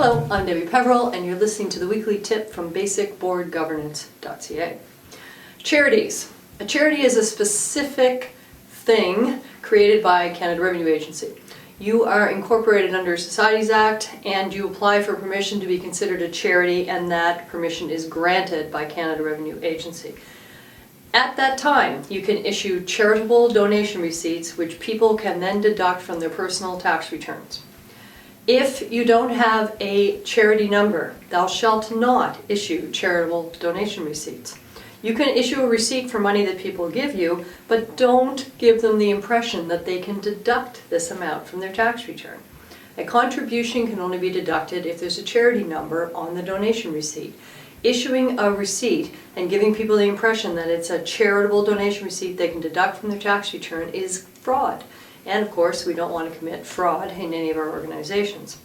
Hello, I'm Debbie Peverell, and you're listening to the weekly tip from basicboardgovernance.ca. Charities. A charity is a specific thing created by Canada Revenue Agency. You are incorporated under Societies Act and you apply for permission to be considered a charity, and that permission is granted by Canada Revenue Agency. At that time, you can issue charitable donation receipts which people can then deduct from their personal tax returns. If you don't have a charity number, thou shalt not issue charitable donation receipts. You can issue a receipt for money that people give you, but don't give them the impression that they can deduct this amount from their tax return. A contribution can only be deducted if there's a charity number on the donation receipt. Issuing a receipt and giving people the impression that it's a charitable donation receipt they can deduct from their tax return is fraud. And of course, we don't want to commit fraud in any of our organizations.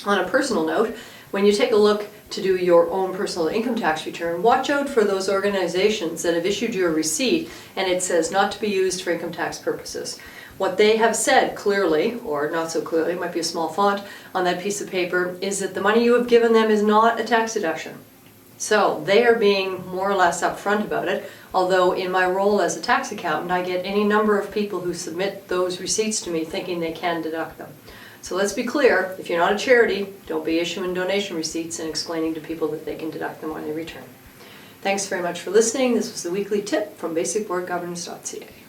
On a personal note, when you take a look to do your own personal income tax return, watch out for those organizations that have issued you a receipt and it says not to be used for income tax purposes. What they have said clearly, or not so clearly, it might be a small font on that piece of paper, is that the money you have given them is not a tax deduction. So they are being more or less upfront about it, although in my role as a tax accountant I get any number of people who submit those receipts to me thinking they can deduct them. So let's be clear, if you're not a charity, don't be issuing donation receipts and explaining to people that they can deduct them on their return. Thanks very much for listening. This was the weekly tip from basicboardgovernance.ca.